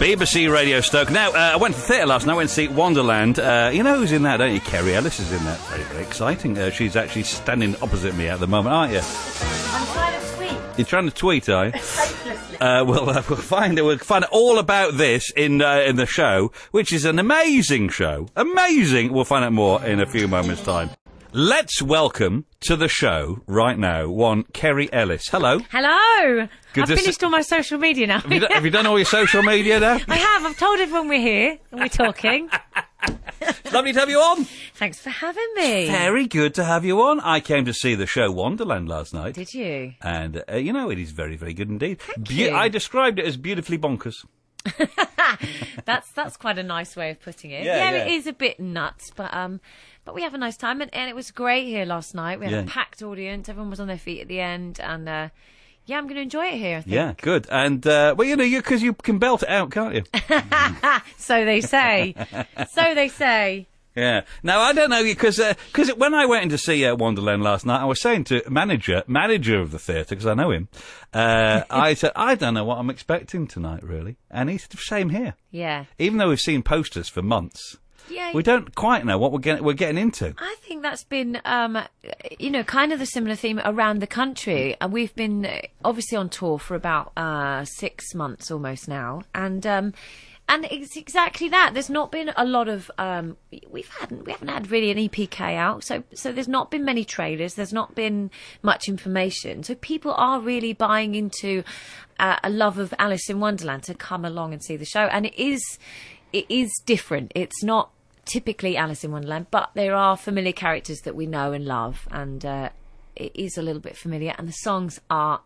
BBC Radio Stoke. Now, I went to the theatre last night. I went to see Wonderland. You know who's in that, don't you? Kerry Ellis is in that. Very, very exciting. She's actually standing opposite me at the moment, aren't you? I'm trying to tweet. You're trying to tweet, are you? We'll find out all about this in the show, which is an amazing show. Amazing. We'll find out more in a few moments' time. Let's welcome to the show right now one Kerry Ellis. Hello. Hello. Good I've finished all my social media now. Have you done all your social media now? I have. I've told everyone we're here and we're talking. It's lovely to have you on. Thanks for having me. Very good to have you on. I came to see the show Wonderland last night. Did you? And, you know, it is very, very good indeed. Thank you. I described it as beautifully bonkers. That's quite a nice way of putting it. Yeah. It is a bit nuts, but we have a nice time, and it was great here last night. We had a packed audience. Everyone was on their feet at the end, and I'm going to enjoy it here, I think. Yeah, good. And, well, you know, because you can belt it out, can't you? So they say. So they say. Yeah. Now, I don't know, because when I went in to see Wonderland last night, I was saying to manager of the theatre, because I know him, I said, I don't know what I'm expecting tonight, really. And he's the same here. Yeah. Even though we've seen posters for months. Yeah, we don't quite know what we're getting into. I think that's been, kind of the similar theme around the country. And we've been obviously on tour for about 6 months almost now, and it's exactly that. There's not been a lot of we haven't had really an EPK out, so there's not been many trailers. There's not been much information, so people are really buying into a love of Alice in Wonderland to come along and see the show, and it is different. It's not typically Alice in Wonderland, but there are familiar characters that we know and love, and it is a little bit familiar, and the songs are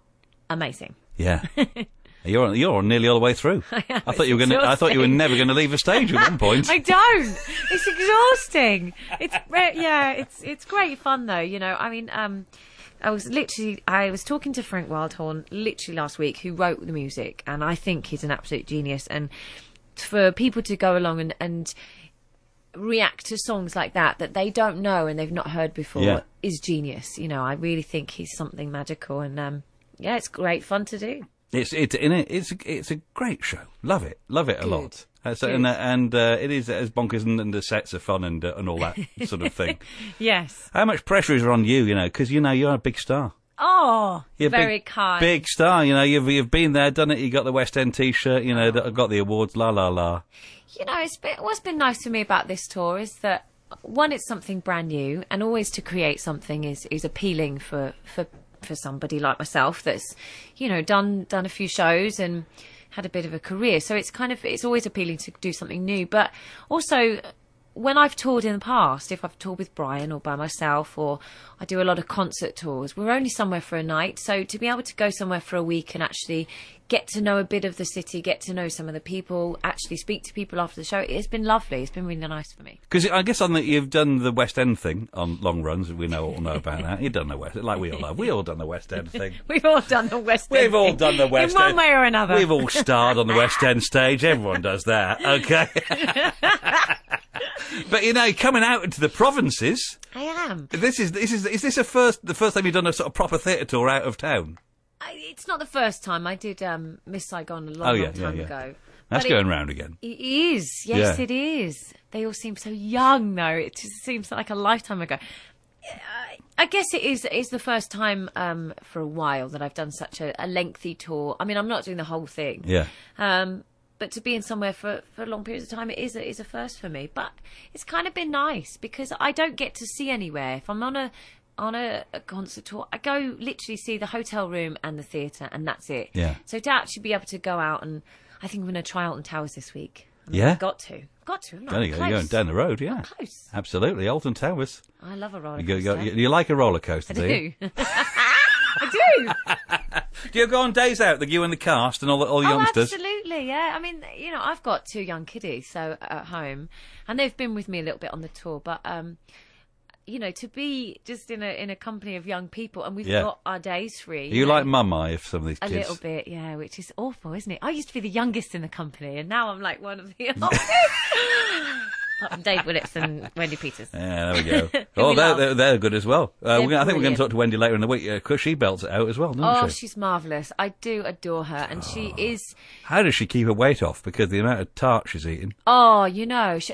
amazing. Yeah. You're nearly all the way through. I thought you were never going to leave the stage at one point. I don't. It's exhausting. It's great fun though. You know, I mean, I was talking to Frank Wildhorn literally last week, who wrote the music, and I think he's an absolute genius. And for people to go along and react to songs like that they don't know and they've not heard before is genius. You know, I really think he's something magical, and it's great fun to do. It's a great show. Love it a lot. And it is as bonkers, and the sets are fun and all that sort of thing. Yes. How much pressure is on you? You know, because you're a big star. Oh, you're very kind. Big star. You know, you've been there, done it. You got the West End T-shirt. You know, that got the awards. La la la. You know, what's been nice for me about this tour is that, one, it's something brand new, and always to create something is appealing for somebody like myself that's, you know, done a few shows and had a bit of a career. So it's always appealing to do something new. But also, when I've toured in the past, if I've toured with Brian or by myself, or I do a lot of concert tours, we're only somewhere for a night. So to be able to go somewhere for a week and actually get to know a bit of the city, get to know some of the people, actually speak to people after the show, it's been lovely. It's been really nice for me. Because I guess you've done the West End thing on long runs. We all know about that. You've done the West End, like we all have. We all done the West End thing. We've all done the West End. We've all done the West End. In one way or another. We've all starred on the West End stage. Everyone does that. Okay. But you know, coming out into the provinces, I am. Is this the first time you've done a sort of proper theatre tour out of town? It's not the first time. I did Miss Saigon a long time ago. That's going round again. It is. Yes, it is. They all seem so young, though. It just seems like a lifetime ago. I guess it is the first time for a while that I've done such a lengthy tour. I mean, I'm not doing the whole thing. Yeah. But to be in somewhere for long periods of time, it is a first for me. But it's kind of been nice because I don't get to see anywhere. If I'm on a concert tour, I go literally see the hotel room and the theatre, and that's it. Yeah. So to actually be able to go out, and I think I'm going to try Alton Towers this week. I've got to. I'm you're going down the road, yeah. I'm close. Absolutely, Alton Towers. I love a roller coaster. You like a roller coaster, I do you? I do. Do you go on days out, you and the cast and all the youngsters? Absolutely, yeah. I mean, you know, I've got 2 young kiddies at home, and they've been with me a little bit on the tour, but you know, to be just in a company of young people, and we've got our days free. Are you like Mum, if some of these kids? A little bit, yeah, which is awful, isn't it? I used to be the youngest in the company, and now I'm like one of the oldest. Apart from Dave Willits and Wendy Peters. Yeah, there we go. Oh, they're good as well. I think we're going to talk to Wendy later in the week, because she belts it out as well, doesn't she? She's marvellous. I do adore her, and she is... How does she keep her weight off? Because the amount of tart she's eating. Oh,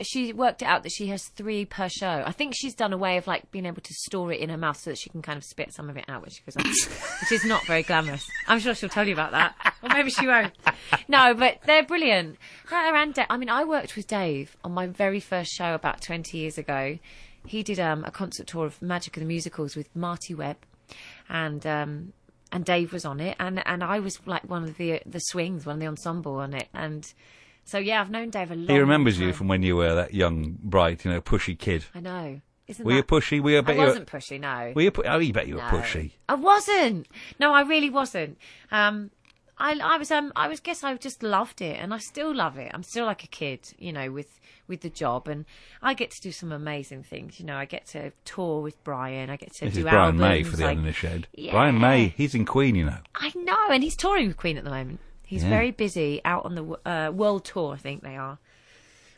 she worked it out that she has 3 per show. I think she's done a way of, like, being able to store it in her mouth so that she can kind of spit some of it out when she goes on, which is not very glamorous. I'm sure she'll tell you about that. Or maybe she won't. No, but they're brilliant. Her and Dave. I mean, I worked with Dave on my very first show about 20 years ago. He did a concert tour of Magic of the Musicals with Marty Webb, and Dave was on it, and I was like one of the swings, one of the ensemble on it, and so yeah, I've known Dave a long time. He remembers you from when you were that young, bright, pushy kid. I know. Were you pushy? I wasn't pushy, no. Were you? You bet you were pushy. I wasn't. No, I really wasn't. I guess I just loved it, and I still love it. I'm still like a kid, with the job, and I get to do some amazing things. I get to tour with Brian. I get to do Brian albums. May for the in the Shed. Yeah. Brian May, he's in Queen, I know, and he's touring with Queen at the moment. He's very busy out on the world tour, I think they are,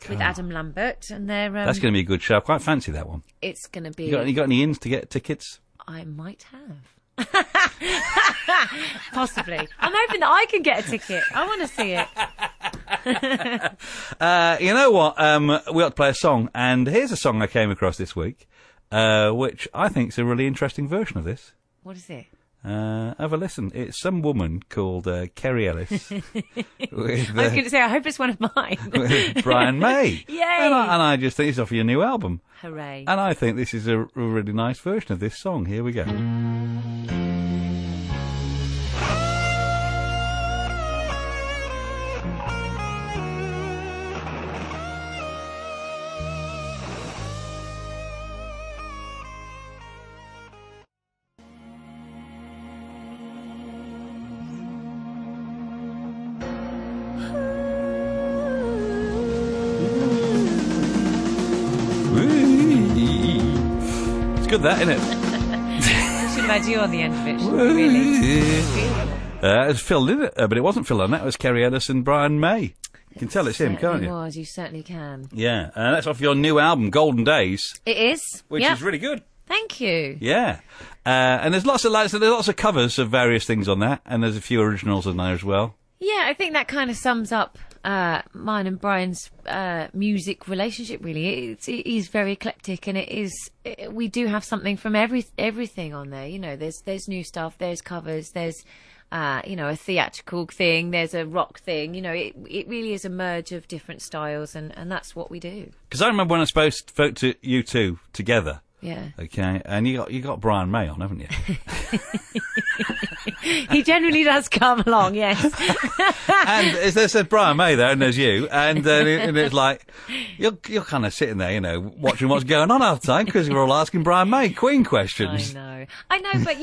with Adam Lambert, and they're. That's going to be a good show. I quite fancy that one. It's going to be. You got any ins to get tickets? I might have. Possibly. I'm hoping that I can get a ticket. I want to see it. You know what? We ought to play a song, and here's a song I came across this week, which I think is a really interesting version of this. What is it? Have a listen. It's some woman called Kerry Ellis. I was going to say, I hope it's one of mine. With Brian May. Yay! And I just think it's off your new album. Hooray. And I think this is a really nice version of this song. Here we go. It's good, that, isn't it? I should have had you on the end of it, shouldn't we, really? It's Phil, did it? But it wasn't Phil on that. It was Kerry Ellis and Brian May. You can tell it's him, can't you? You certainly can. Yeah, that's off your new album, Golden Days. It is. Which is really good. Thank you. Yeah. And there's lots of covers of various things on that, and there's a few originals on there as well. Yeah, I think that kind of sums up mine and Brian's music relationship, really. It is very eclectic, and we do have something from everything on there. There's new stuff, there's covers, there's a theatrical thing, there's a rock thing. It really is a merge of different styles, and that's what we do. Because I remember when I spoke to you two together. Yeah. Okay, and you got Brian May on, haven't you? He generally does come along, yes. And there's Brian May there, and there's you, and it's like you're kind of sitting there, watching what's going on all the time because we're all asking Brian May Queen questions. I know, but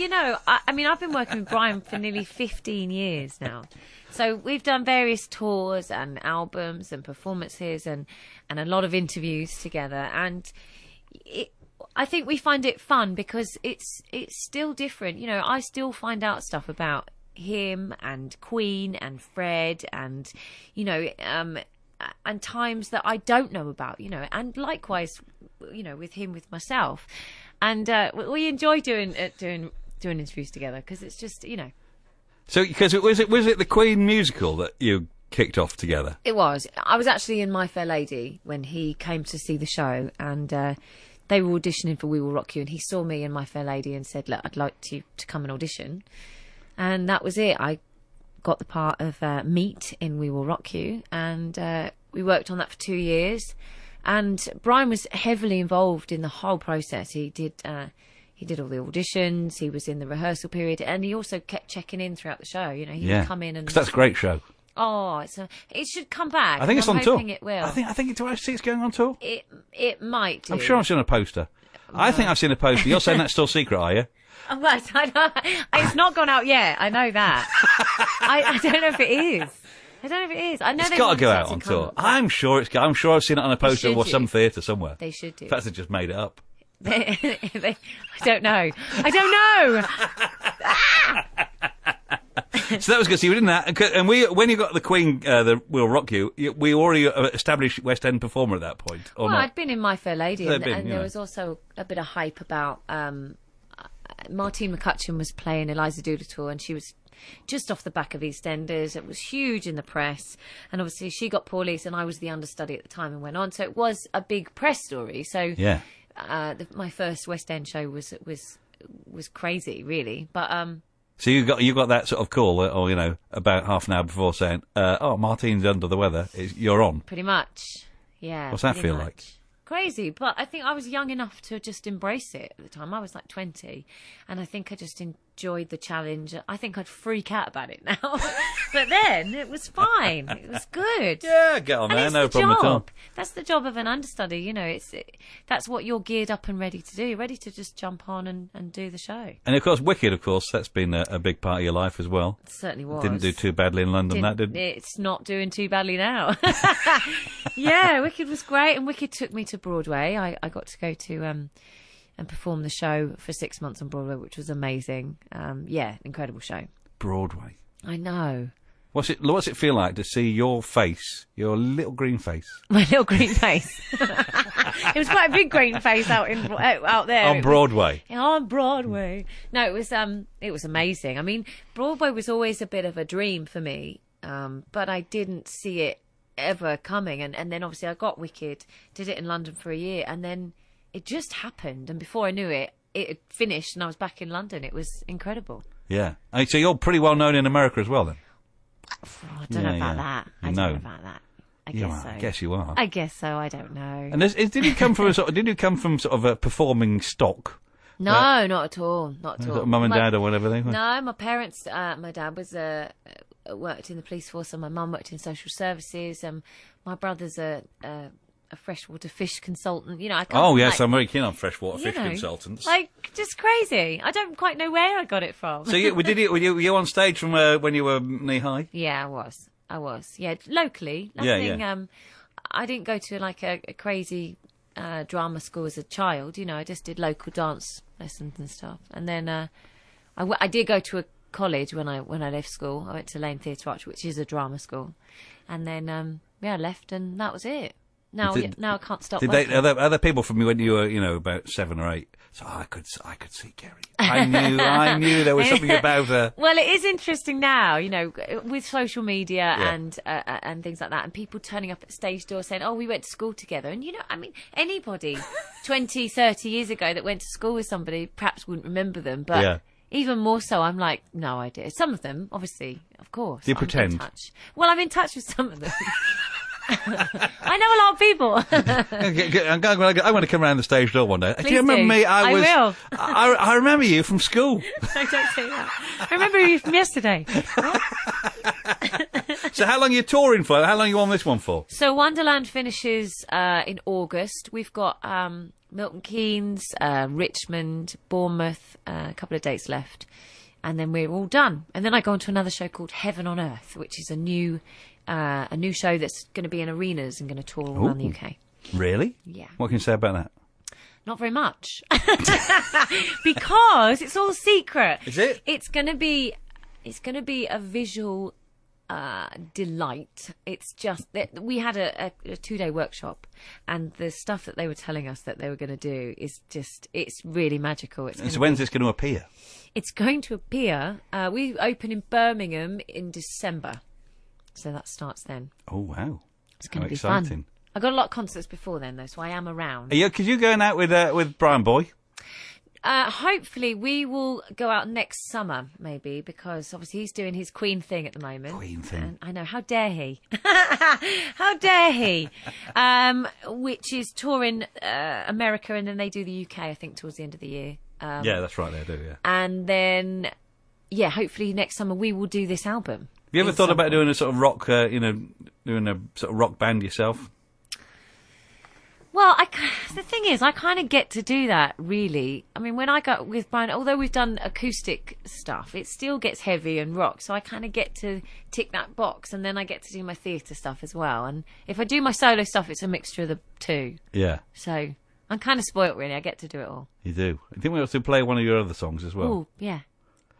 I mean, I've been working with Brian for nearly 15 years now. So we've done various tours and albums and performances and a lot of interviews together, and I think we find it fun because it's still different. I still find out stuff about him and Queen and Fred and and times that I don't know about, and likewise, with him, with myself, and we enjoy doing interviews together because it's just So, because was it the Queen musical that you kicked off together? It was. I was actually in My Fair Lady when he came to see the show, and they were auditioning for We Will Rock You, and he saw me in My Fair Lady and said, "Look, I'd like to come and audition." And that was it. I got the part of Meat in We Will Rock You, and we worked on that for 2 years. And Brian was heavily involved in the whole process. He did all the auditions, he was in the rehearsal period, and he also kept checking in throughout the show. He would come in and... Because that's a great show. Oh, it should come back. I think it's on tour. It will. I think do I see it's going on tour? It might do. I'm sure I've seen a poster. No. I think I've seen a poster. You're saying that's still secret, are you? Oh, right. I know. It's not gone out yet. I know that. I don't know if it is. I know it's got to go out on tour. I'm sure I've seen it on a poster or some theatre somewhere. They should do. In fact, they just made it up. I don't know. So that was good. So you were in that, and when you got the Queen, the We'll Rock You, we already established West End performer at that point, or well, not? I'd been in My Fair Lady, and there know. was also a bit of hype about Martine McCutcheon was playing Eliza Doolittle, and she was just off the back of EastEnders. It was huge in the press, and obviously she got Paulice, and I was the understudy at the time and went on. So it was a big press story. So yeah. My first West End show was crazy, really, but. So you got that sort of call, or about half an hour before, saying, "Oh, Martine's under the weather. You're on." Pretty much, yeah. What's that feel like? Crazy, but I think I was young enough to just embrace it at the time. I was like 20, and I think I just enjoyed the challenge. I think I'd freak out about it now, but then it was fine. It was good. Yeah, get on there, no problem at all. That's the job of an understudy, that's what you're geared up and ready to do, ready to just jump on and do the show. And of course, Wicked, that's been a big part of your life as well. It certainly was. Didn't do too badly in London, didn't it? It's not doing too badly now. Yeah, Wicked was great, and Wicked took me to Broadway. I got to go to and perform the show for 6 months on Broadway, which was amazing. Incredible show. Broadway. I know. What's it feel like to see your face, your little green face? My little green face. It was quite a big green face out there. On Broadway. On Broadway. No, it was amazing. I mean, Broadway was always a bit of a dream for me, but I didn't see it ever coming. And then obviously I got Wicked, did it in London for a year, and then it just happened. And before I knew it, it had finished and I was back in London. It was incredible. Yeah. So you're pretty well known in America as well, then? I don't know about that. I don't know about that. I guess so. I guess you are. I guess so. I don't know. And did you come from sort of a performing stock? No, not at all. Not at all. Mum and dad or whatever they were? No, my parents. My dad was worked in the police force, and my mum worked in social services. My brother's a freshwater fish consultant. I'm very keen on freshwater fish consultants. Just crazy. I don't quite know where I got it from. So were you on stage from when you were knee high? Yeah, I was. Yeah, locally. Nothing. Yeah. I didn't go to a crazy drama school as a child. I just did local dance lessons and stuff. And then I did go to a college when I left school. I went to Lane Theatre Arts, which is a drama school. And then I left, and that was it. Now I can't stop. Other people from when you were about 7 or 8? So I could see Kerry. I knew there was something about her. Well, it is interesting now, with social media and things like that, and people turning up at stage doors saying, "Oh, we went to school together." And anybody 20, 30 years ago that went to school with somebody perhaps wouldn't remember them, but even more so, I'm like, no idea. Some of them, obviously, of course. Do you pretend? Well, I'm in touch with some of them. I know a lot of people. I'm going to come around the stage door one day. Please do you remember me? I will. I remember you from school. No, don't say that. I remember you from yesterday. So how long are you touring for? How long are you on this one for? So Wonderland finishes in August. We've got Milton Keynes, Richmond, Bournemouth, a couple of dates left. And then we're all done. And then I go on to another show called Heaven on Earth, which is a new show that's going to be in arenas and going to tour around the UK. Really? Yeah. What can you say about that? Not very much. Because it's all secret. Is it? It's going to be a visual delight. It's just that we had a 2-day workshop, and the stuff that they were telling us that they were going to do is it's really magical. So when's this going to appear? It's going to appear. We open in Birmingham in December, so that starts then. Oh wow! It's going to be exciting. fun. I've got a lot of concerts before then, though, so I am around. Could you going out with Brian Boy? Hopefully, we will go out next summer, maybe, because obviously he's doing his Queen thing at the moment. Queen thing. And I know, how dare he? How dare he? Which is touring America, and then they do the UK, I think, towards the end of the year. Yeah, that's right, they do, yeah. And then, hopefully next summer we will do this album. Have you ever thought about doing a sort of rock, doing a sort of rock band yourself? Well, the thing is, I kind of get to do that, really. I mean, when I go with Brian, although we've done acoustic stuff, it still gets heavy and rock, so I kind of get to tick that box, and then I get to do my theatre stuff as well. And if I do my solo stuff, it's a mixture of the two. Yeah. So I'm kind of spoilt, really. I get to do it all. You do. I think we ought to play one of your other songs as well. Oh, yeah.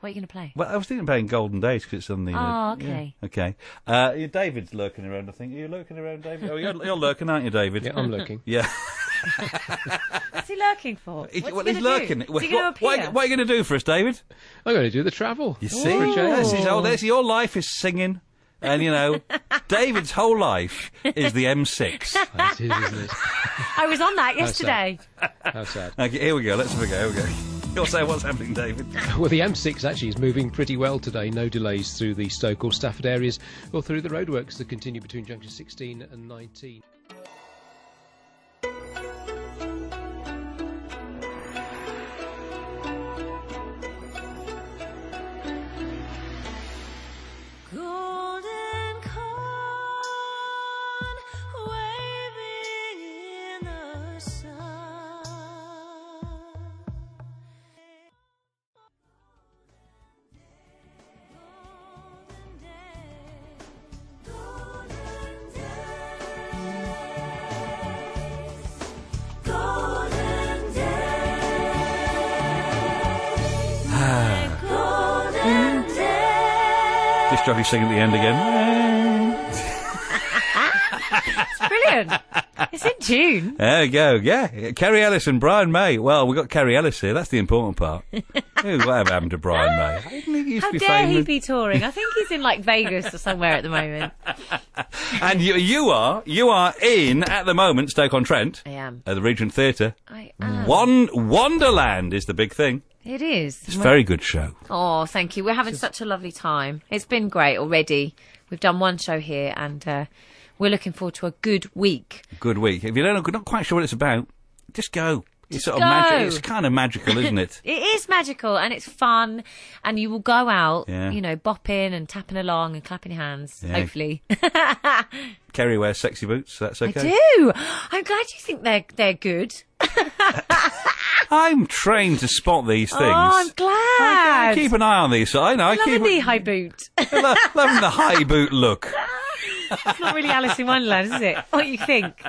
What are you going to play? Well, I was thinking playing Golden Days because it's on the... Oh, okay. Yeah, okay. David's lurking around, I think. Are you lurking around, David? Oh, you're lurking, aren't you, David? Yeah, I'm lurking. Yeah. What's he lurking for? What's he he's lurking. Do? Is he going to appear? What are you going to do for us, David? I'm going to do the travel. You see? That's your life is singing. And, David's whole life is the M6. That is, isn't it? I was on that yesterday. How sad. Okay, here we go. Let's have a go. Here we go. You'll say what's happening, David. Well, the M6 actually is moving pretty well today. No delays through the Stoke or Stafford areas or through the roadworks that continue between junctions 16 and 19. Disc jockey singing at the end again. It's brilliant. It's in tune. There we go, yeah. Kerry Ellis and Brian May. Well, we've got Kerry Ellis here, that's the important part. Whatever happened to Brian May? I didn't think he used to be How dare famous. he be touring? I think he's in, Vegas or somewhere at the moment. And you are in, at the moment, Stoke-on-Trent. I am. At the Regent Theatre. I am. Wonderland is the big thing. It is. It's a very good show. Oh, thank you. We're having such a lovely time. It's been great already. We've done one show here and we're looking forward to a good week. Good week. If you're not quite sure what it's about, just go. It's Just sort of magic. go. It's kind of magical, isn't it? It is magical and it's fun and you will go out, Yeah. bopping and tapping along and clapping your hands, Yeah. hopefully. Kerry wears sexy boots, so that's okay. I do. I'm glad you think they're good. I'm trained to spot these things. Oh, I'm glad. I keep an eye on these. I know. I love keep a knee-high boot. loving the high boot look. It's not really Alice in Wonderland, is it? What you think?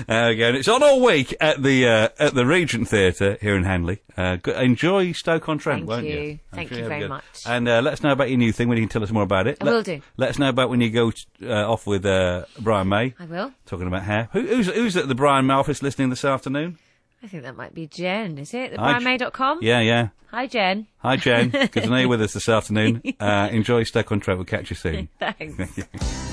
There we go. And it's on all week at the Regent Theatre here in Hanley. Enjoy Stoke-on-Trent, Thank won't you. you? Thank I'm you sure very you'll be much. good. And let us know about your new thing when you can tell us more about it. I will do. Let us know about when you go off with Brian May. I will. Talking about hair. Who's at the Brian May office listening this afternoon? I think that might be Jen, is it? Hi, TheBrianMay.com? Yeah. Hi, Jen. Hi, Jen. Good to know you're with us this afternoon. Enjoy Stoke-on-Trent. We'll catch you soon. Thanks.